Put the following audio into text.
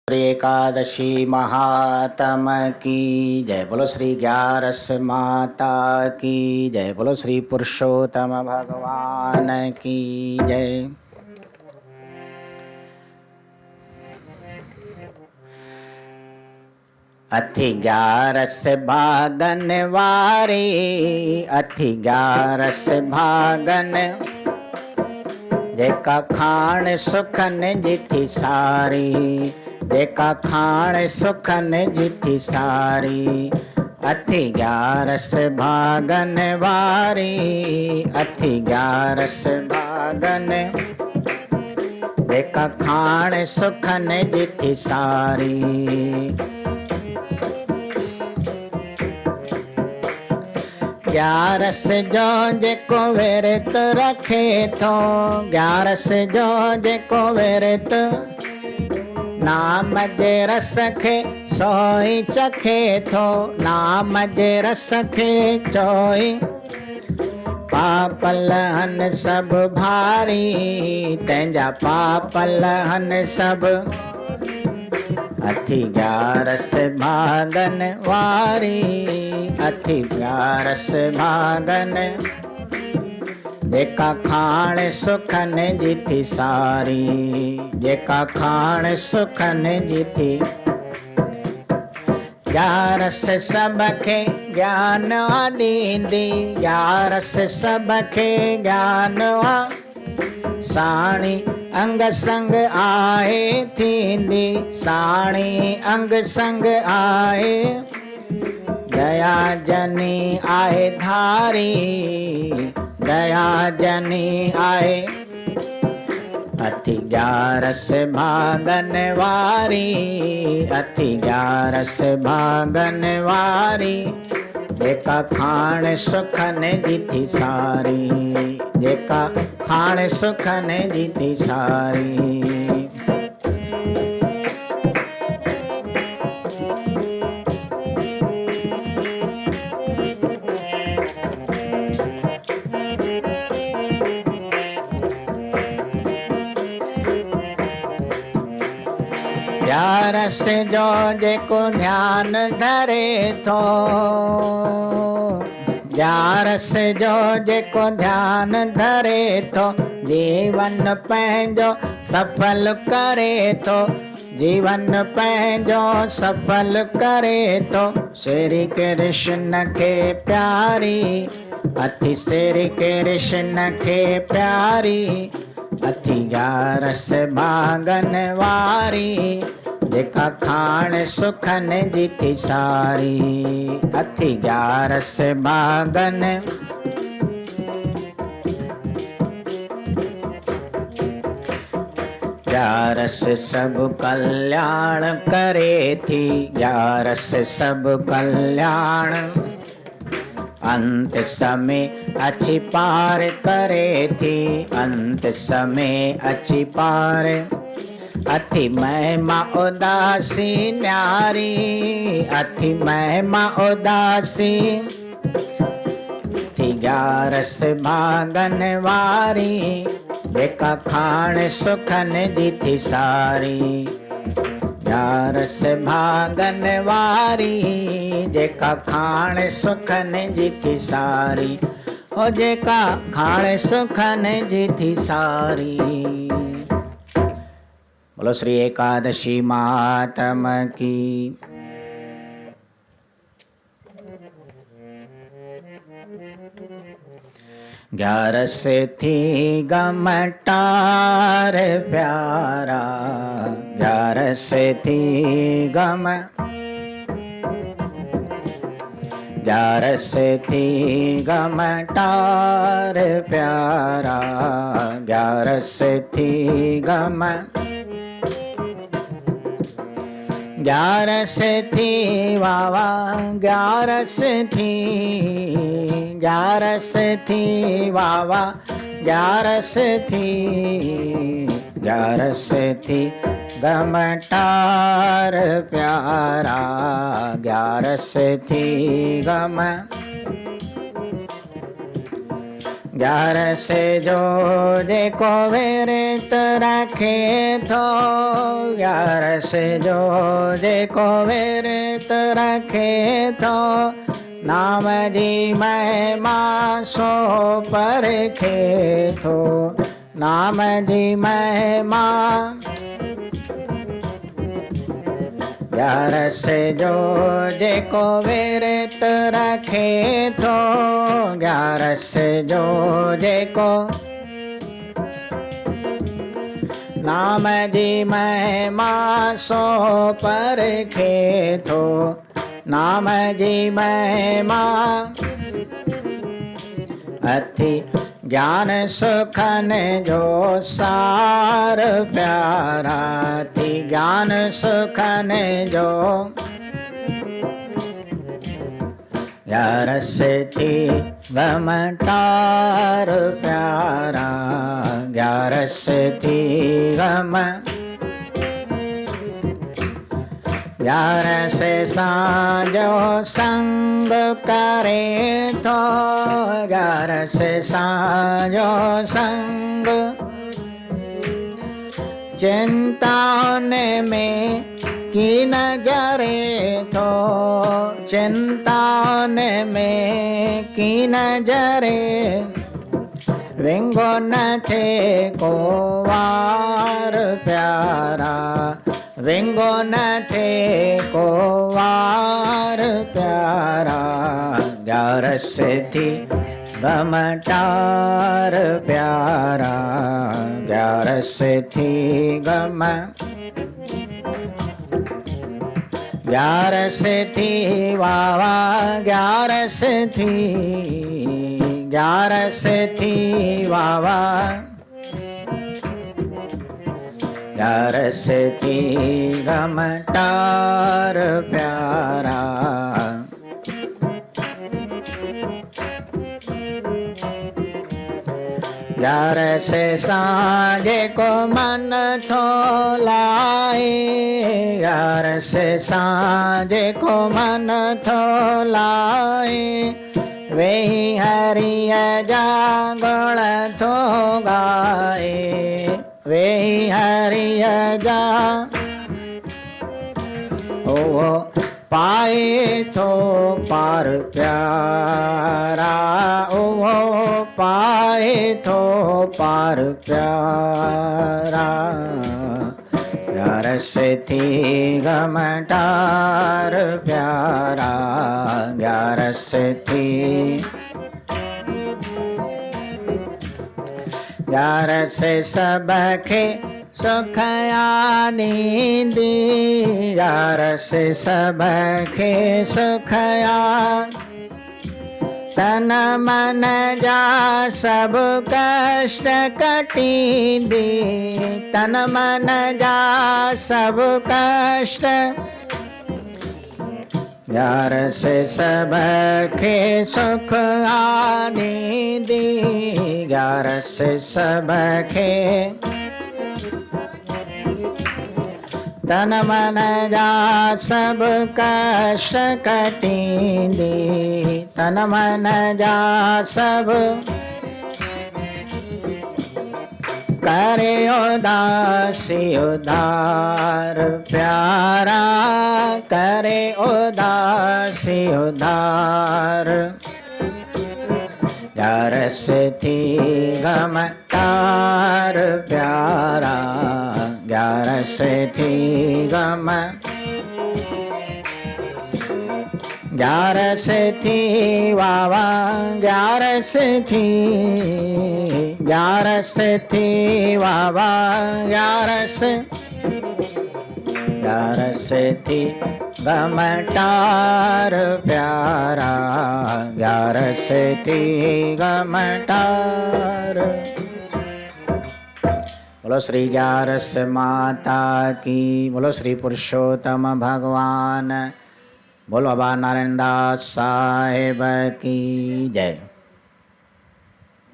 श्री एकादशी महात्म की जय। बोलो श्री ग्यारस माता की जय। बोलो श्री पुरुषोत्तम भगवान की जय। अथि ग्यारस भागन वारी, अथि ग्यारस भागन, जेका खाण सुखन जिथि सारी, जेका खाण सुखन जिथि सारी। अथि ग्यारस भागन वारी, अथि ग्यारस भागन, जेका खाण सुखन जिथि सारी। ग्यारस जो जेको विरत रखे थो, ग्यारस जो जेको विरत, नाम जे रस खे सोई चखे थो, नाम जे रस खे चोई। पाप लहन सब भारी, तंहिंजा पाप लहन सब। अथि ग्यारस भागन वारी, अथि ग्यारस भागन, जेका खाण सुखन जिथि सारी, जेका खाण सुखन जिथि। ग्यारस सब खे ज्ञान ॾींदी, ग्यारस सब खे ज्ञान साणी अंग संग आहे थींदी, साणी अंग संग आहे। दया जनी आहे धारी, दया जनी आहे। अथि ग्यारस भागन वारी, अथि ग्यारस भागन वारी, जेका खाण सुखन जिथि सारी, जेका खाण सुखन जिथि सारी। ग्यारस जो जेको ध्यान धरे थो, ग्यारस जो जेको ध्यान धरे थो, जीवन पंहिंजो सफल करे थो, जीवन पंहिंजो सफल करे थो। श्री कृष्ण खे प्यारी, अथि श्री कृष्ण खे प्यारी। अथि ग्यारस भागन वारी, जेका खाण सुखन जिथि सारी। अथि ग्यारस भागन, ग्यारस सब कल्याण करे थी, ग्यारस सब कल्याण। अंत समय अची पार करे थी, अंत समय अची पार। अथि महिमा उदासी न्यारी, अथि महिमा उदासी। अथि ग्यारस भागन वारी, जेका खाण सुखन जिथि सारी। ग्यारस भागन वारी, जेका खाण सुखन जिथि सारी। ओ जेका खाण सुखन जिथि सारी। बोलो श्री एकादशी महात्म की। ग्यारस थी गमटार प्यारा, ग्यारस थी गम, ग्यारस थी गमटार प्यारा, ग्यारस थी गम। ग्यारस थी वावा, ग्यारस थी, ग्यारस थी वावा, ग्यारस थी, ग्यारस थी गमटार प्यारा, ग्यारस थी गम। ग्यारह से जो जेको विरत रखे थो, ग्यारह से जो जेको विरत रखे थो, नाम जी महिमा सो परखे थो, नाम जी महिमा। ग्यारह से जो जेको विरत रखे थो, ग्यारह से जो जेको नाम जी महिमा सो परखे थो, नाम जी महिमा। अति ज्ञान सुखन जो सार प्यारा, अति ज्ञान सुखन जो। ग्यारह से थी गमटार प्यारा, ग्यारह से थी गम। ग्यारह से साँझो संग करे थो, ग्यारह से साँझो संग। चिंताओं में की नजरे थो, चिंताओं में की नजरे। विंगो न थे को वार प्यारा, विंगो न थे को वार प्यारा। ग्यारह से थी गमटार प्यारा, ग्यारह से थी गम। ग्यारह से थी वावा, ग्यारह से थी, ग्यारह से थी वावा। ग्यारह से थी गमटार प्यारा। ग्यारह से साँझे को मन थो लाए, ग्यारह से साँझे को मन थो लाए। वेही हरिय जा गुण थो गाए, वेही हरिय जा। ओ पाए थो पार प्यारा, ओ पाए थो पार प्यारा। ग्यारह से थी गमटार प्यारा, ग्यारह से थी। ग्यारह से सबके सुखया नींदी, ग्यारह से सबके सुखया। तन मन जा सब कष्ट कटींदी, तन मन जा सब कष्ट। ग्यारह से सबके सुख आनींदी, ग्यारह से सबके। तन मन जा सब कष्ट कटींदी, तन मन जा सब। करे उदासी उदार प्यारा, करे उदासी उदार। ग्यारह से थी गमटार प्यारा, ग्यारह से थी गम। ग्यारह से थी वावा, ग्यारह से थी, ग्यारह से थी वावा, ग्यारह से। ग्यारह से थी गमटार प्यारा, ग्यारह से थी गमटार। बोलो श्री ग्यारस माता की, बोलो श्री पुरुषोत्तम भगवान, बोलो बाबा नारायण दास साहेब की जय।